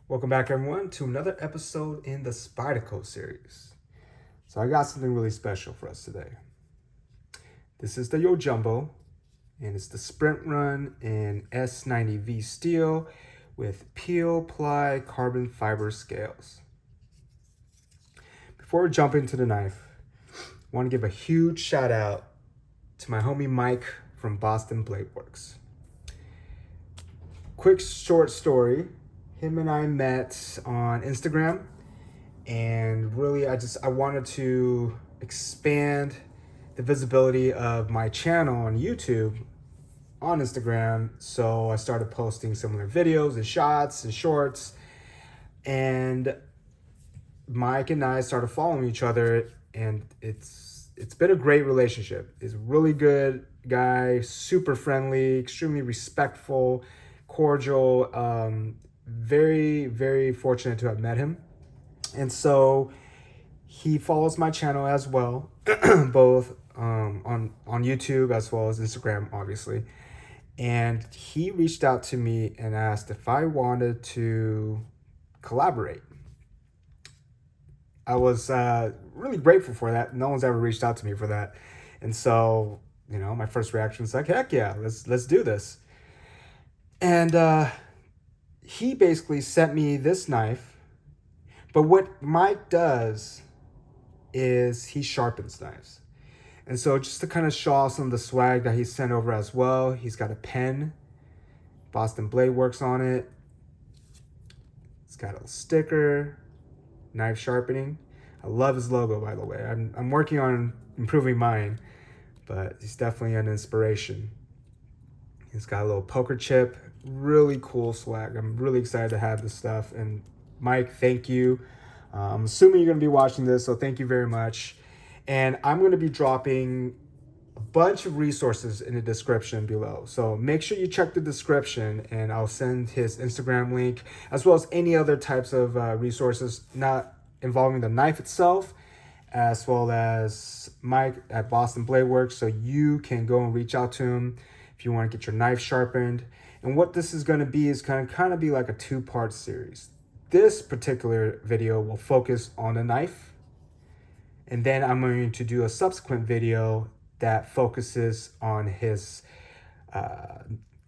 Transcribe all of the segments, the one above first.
Welcome back, everyone, to another episode in the Spyderco series. So I got something really special for us today. This is the YoJumbo, and it's the Sprint Run in S90V steel with Peel-Ply carbon fiber scales. Before we jump into the knife, I want to give a huge shout out to my homie Mike from Boston Blade Works. Quick short story. Him and I met on Instagram, and really I wanted to expand the visibility of my channel on YouTube on Instagram. So I started posting similar videos and shots and shorts, and Mike and I started following each other, and it's been a great relationship. He's a really good guy, super friendly, extremely respectful, cordial. Very, very fortunate to have met him. And so he follows my channel as well, both on YouTube as well as Instagram, obviously. And he reached out to me and asked if I wanted to collaborate. I was really grateful for that. No one's ever reached out to me for that. And so, my first reaction was like, heck yeah, let's do this. And he basically sent me this knife. But what Mike does is he sharpens knives. And so just to kind of show off some of the swag that he sent over as well, he's got a pen, Boston Blade Works on it. It's got a sticker, knife sharpening. I love his logo, by the way. I'm working on improving mine, but he's definitely an inspiration. He's got a little poker chip, really cool swag. I'm really excited to have this stuff. And Mike, thank you. I'm assuming you're going to be watching this, so thank you very much. And I'm going to be dropping a bunch of resources in the description below. So make sure you check the description, and I'll send his Instagram link, as well as any other types of resources not involving the knife itself, as well as Mike at Boston Blade Works, so you can go and reach out to him if you want to get your knife sharpened. And what this is going to be is kind of be like a two-part series. This particular video will focus on the knife, and then I'm going to do a subsequent video that focuses on his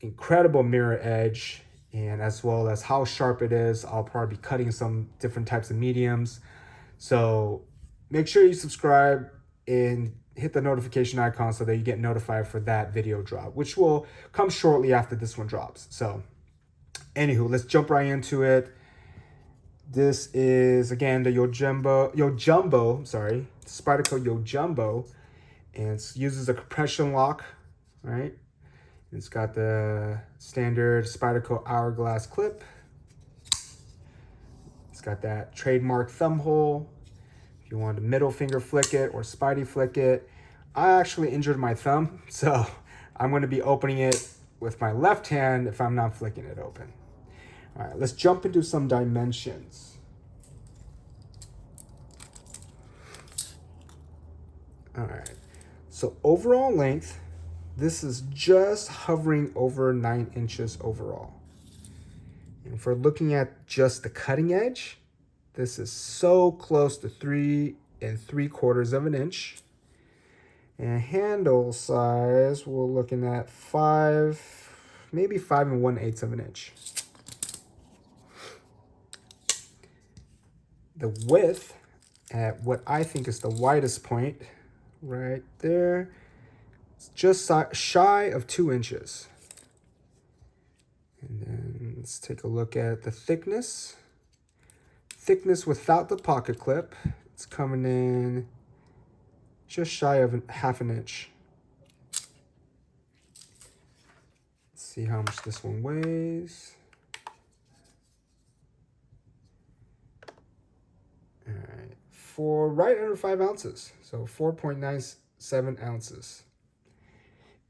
incredible mirror edge, and as well as how sharp it is. I'll probably be cutting some different types of mediums. So make sure you subscribe and hit the notification icon so that you get notified for that video drop, which will come shortly after this one drops. So anywho, let's jump right into it. This is, again, the YoJumbo, Spyderco YoJumbo, and it uses a compression lock, right? It's got the standard Spyderco hourglass clip. It's got that trademark thumb hole. If you want to middle finger flick it or Spidey flick it. I actually injured my thumb, so I'm going to be opening it with my left hand if I'm not flicking it open. All right, let's jump into some dimensions. All right, so overall length, this is just hovering over 9 inches overall. And if we're looking at just the cutting edge, this is so close to 3 3/4 of an inch. And handle size, we're looking at 5 1/8 of an inch. The width at what I think is the widest point right there, it's just shy of 2 inches. And then let's take a look at the thickness. Thickness without the pocket clip, it's coming in just shy of 1/2 inch. Let's see how much this one weighs. All right, for right under 5 ounces, so 4.97 ounces.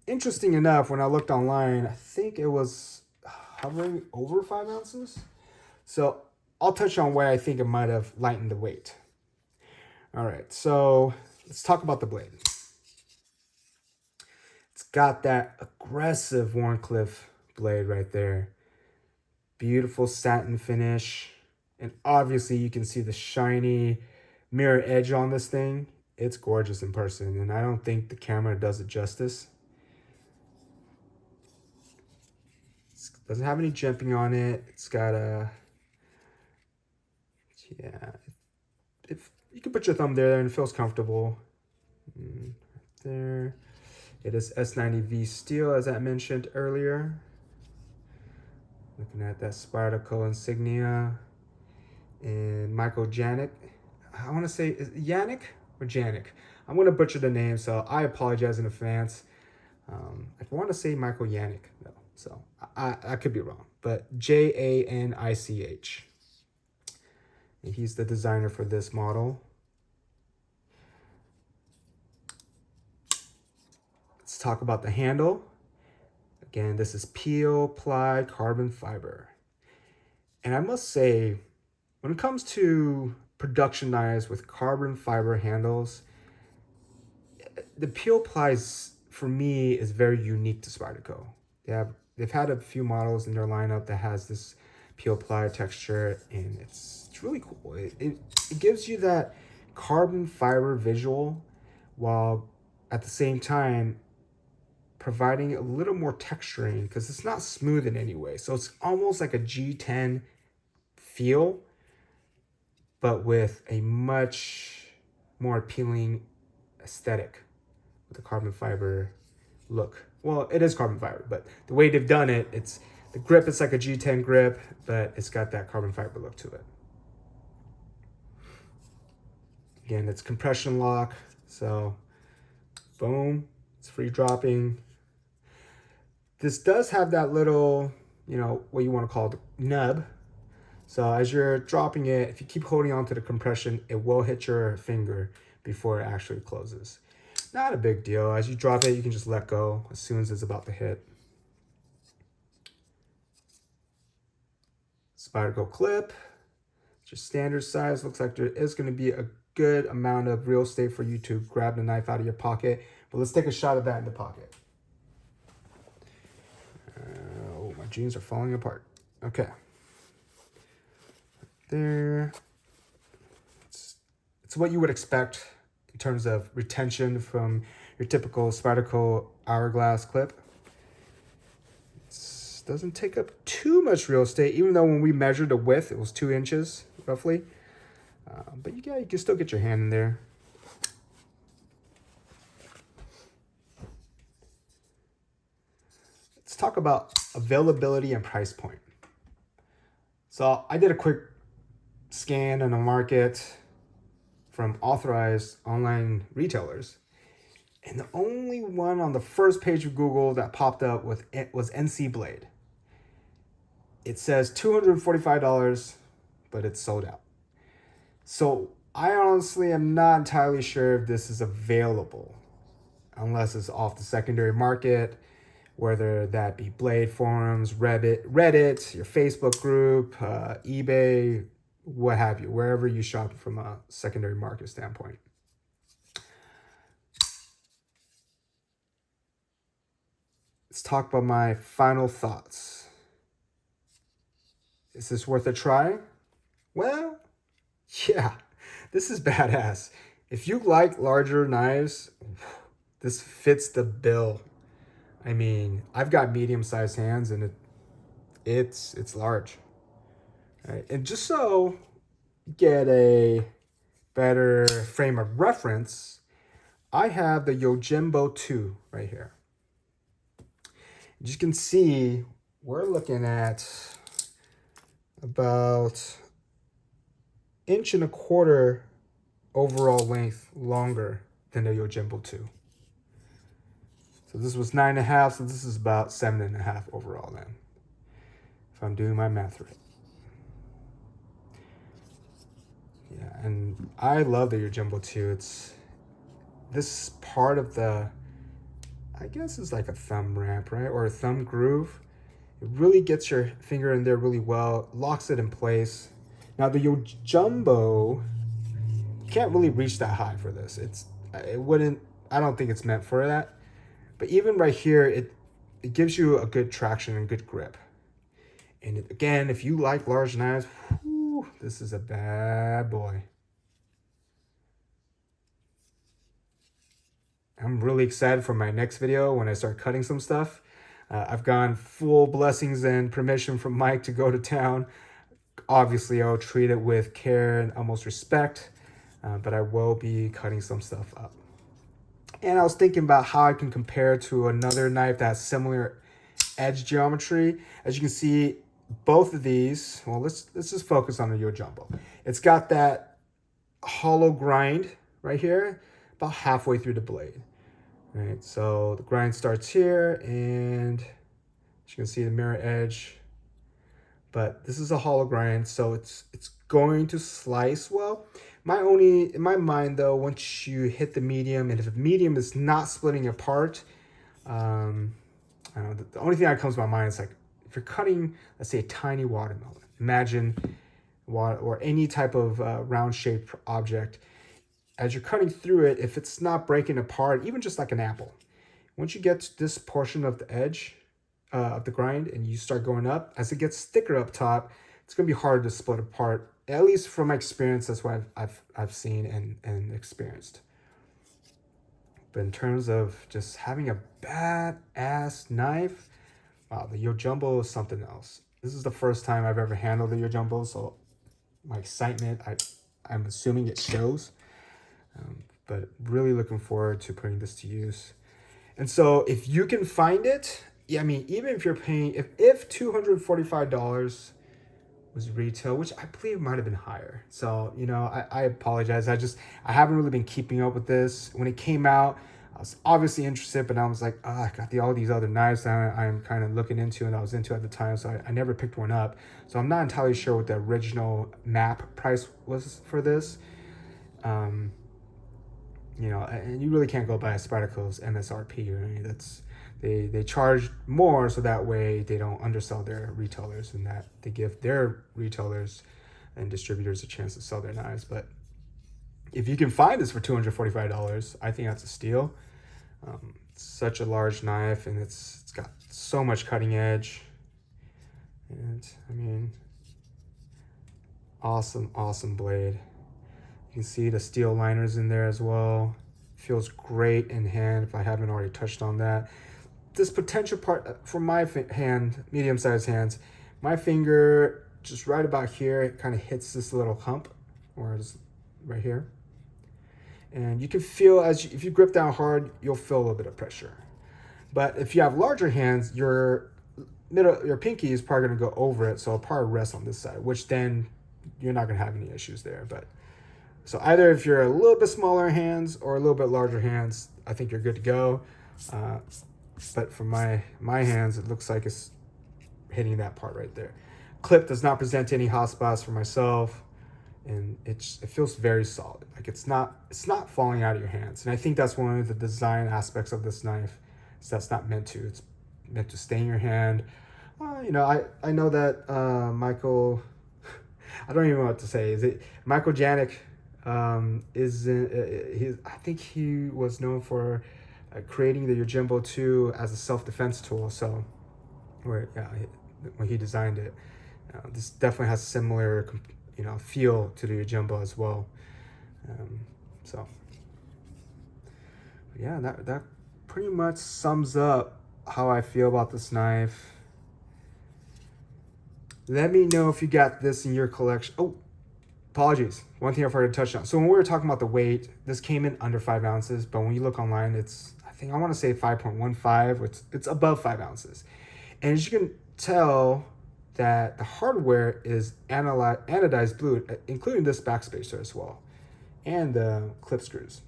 Interesting enough, when I looked online, I think it was hovering over 5 ounces. So I'll touch on where I think it might have lightened the weight. All right, so let's talk about the blade. It's got that aggressive Wharncliffe blade right there. Beautiful satin finish. And obviously you can see the shiny mirror edge on this thing. It's gorgeous in person, and I don't think the camera does it justice. It doesn't have any jimping on it. It's got a, yeah, if you can put your thumb there and it feels comfortable. Right there. It is S90V steel, as I mentioned earlier. Looking at that Spyderco insignia. And Michael Janik. I want to say, is it Yannick or Janik? I'm going to butcher the name, so I apologize in advance. I want to say Michael Yannick, though, so I could be wrong. But Janich. And he's the designer for this model. Let's talk about the handle. Again, this is Peel-Ply carbon fiber. And I must say, when it comes to production knives with carbon fiber handles, the Peel-Plies, for me, is very unique to Spyderco. They've had a few models in their lineup that has this Peel-Ply texture, and it's really cool. It gives you that carbon fiber visual while at the same time providing a little more texturing, because it's not smooth in any way. So it's almost like a G10 feel, but with a much more appealing aesthetic with the carbon fiber look. Well, it is carbon fiber, but the way they've done it, it's the grip is like a G10 grip, but it's got that carbon fiber look to it. Again, it's compression lock, so boom, it's free dropping. This does have that little, what you want to call the nub. So as you're dropping it, if you keep holding on to the compression, it will hit your finger before it actually closes. Not a big deal. As you drop it, you can just let go as soon as it's about to hit. Spyderco clip. It's your standard size. Looks like there is going to be a good amount of real estate for you to grab the knife out of your pocket. But let's take a shot of that in the pocket. Oh, my jeans are falling apart. Okay. There. It's what you would expect in terms of retention from your typical Spyderco hourglass clip. It doesn't take up too much real estate, even though when we measured the width, it was 2 inches roughly. But you can still get your hand in there. Let's talk about availability and price point. So I did a quick scan in the market from authorized online retailers, and the only one on the first page of Google that popped up was NC Blade. It says $245, but it's sold out. So I honestly am not entirely sure if this is available unless it's off the secondary market, whether that be BladeForums, Reddit, your Facebook group, eBay, what have you, wherever you shop from a secondary market standpoint. Let's talk about my final thoughts. Is this worth a try? Well, yeah, this is badass. If you like larger knives, this fits the bill. I mean, I've got medium-sized hands, and it's large. All right, and just so you get a better frame of reference, I have the Yojimbo 2 right here. As you can see, we're looking at about 1.25 inches overall length longer than the Yojimbo 2. So this was 9.5, so this is about 7.5 overall then, if I'm doing my math right. Yeah, and I love the Yojimbo 2. It's this part of the, I guess it's like a thumb ramp, right? Or a thumb groove. It really gets your finger in there really well, locks it in place. Now the Yojimbo, you can't really reach that high for this. I don't think it's meant for that. But even right here, it gives you a good traction and good grip. And again, if you like large knives, This is a bad boy. I'm really excited for my next video when I start cutting some stuff. I've gone full blessings and permission from Mike to go to town. Obviously, I'll treat it with care and almost respect, but I will be cutting some stuff up. And I was thinking about how I can compare to another knife that has similar edge geometry. As you can see, both of these, well, let's just focus on the YoJumbo. It's got that hollow grind right here, about halfway through the blade. Right, so the grind starts here, and as you can see the mirror edge. But this is a hollow grind, so it's going to slice well. In my mind though, once you hit the medium, and if the medium is not splitting apart, I don't know, the only thing that comes to my mind is like if you're cutting, let's say, a tiny watermelon. Imagine or any type of round shaped object. As you're cutting through it, if it's not breaking apart, even just like an apple, once you get to this portion of the edge of the grind and you start going up, as it gets thicker up top, it's going to be harder to split apart. At least from my experience, that's what I've seen and experienced. But in terms of just having a badass knife, wow, the YoJumbo is something else. This is the first time I've ever handled the YoJumbo, so my excitement, I'm assuming it shows. But really looking forward to putting this to use. And so if you can find it, yeah, I mean, even if you're paying, if $245 was retail, which I believe might have been higher. So, you know, I apologize. I haven't really been keeping up with this. When it came out, I was obviously interested, but I was like, oh, I got all these other knives that I'm kind of looking into and I was into at the time. So I never picked one up. So I'm not entirely sure what the original map price was for this. You know, and you really can't go by Spyderco's MSRP, right? They charge more so that way they don't undersell their retailers, and that they give their retailers and distributors a chance to sell their knives. But if you can find this for $245, I think that's a steal. Such a large knife, and it's got so much cutting edge, and I mean, awesome blade. You can see the steel liners in there as well. Feels great in hand if I haven't already touched on that. This potential part for my hand, medium-sized hands, my finger just right about here, it kind of hits this little hump, or is right here. And you can feel if you grip down hard, you'll feel a little bit of pressure. But if you have larger hands, your pinky is probably going to go over it, so it'll probably rest on this side, which then you're not going to have any issues there. But so either if you're a little bit smaller hands or a little bit larger hands, I think you're good to go. But for my hands, it looks like it's hitting that part right there. Clip does not present any hot spots for myself, and it feels very solid. Like it's not falling out of your hands. And I think that's one of the design aspects of this knife. So that's not meant to. It's meant to stay in your hand. You know, I know that Michael, I don't even know what to say. Is it Michael Janik? I think he was known for creating the Yojimbo 2 as a self-defense tool. So, when he designed it, this definitely has similar, feel to the Yojimbo as well. Yeah, that pretty much sums up how I feel about this knife. Let me know if you got this in your collection. Oh, apologies. One thing I forgot to touch on. So when we were talking about the weight, this came in under 5 ounces, but when you look online, I want to say 5.15, which it's above 5 ounces. And as you can tell, that the hardware is anodized blue, including this backspacer as well, and the clip screws.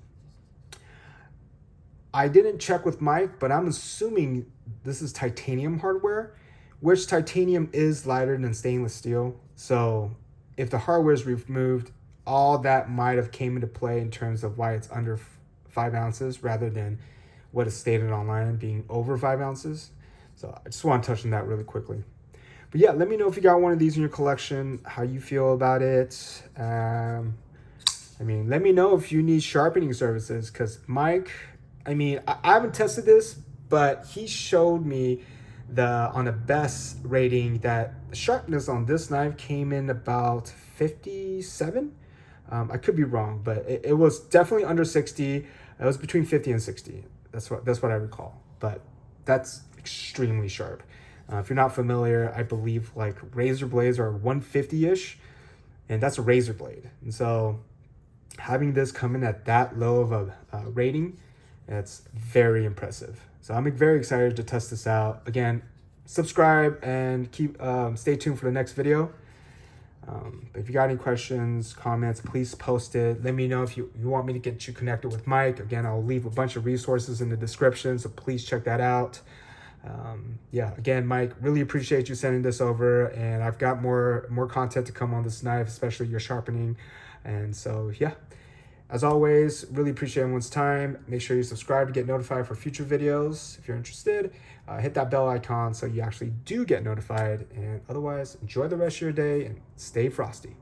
I didn't check with Mike, but I'm assuming this is titanium hardware, which titanium is lighter than stainless steel. So if the hardware is removed, all that might have came into play in terms of why it's under 5 ounces rather than what is stated online being over 5 ounces. So I just want to touch on that really quickly. But yeah, let me know if you got one of these in your collection, how you feel about it. Let me know if you need sharpening services, because Mike, I haven't tested this, but he showed me on the best rating, that the sharpness on this knife came in about 57. I could be wrong, but it was definitely under 60. It was between 50 and 60. That's what I recall. But that's extremely sharp. If you're not familiar, I believe like razor blades are 150-ish, and that's a razor blade. And so having this come in at that low of a rating, that's very impressive. So I'm very excited to test this out. Again, subscribe and stay tuned for the next video. But if you got any questions, comments, please post it. Let me know if you want me to get you connected with Mike. Again, I'll leave a bunch of resources in the description, so please check that out. Yeah, again, Mike, really appreciate you sending this over, and I've got more content to come on this knife, especially your sharpening. And so, yeah, as always, really appreciate everyone's time. Make sure you subscribe to get notified for future videos. If you're interested, hit that bell icon so you actually do get notified. And otherwise, enjoy the rest of your day and stay frosty.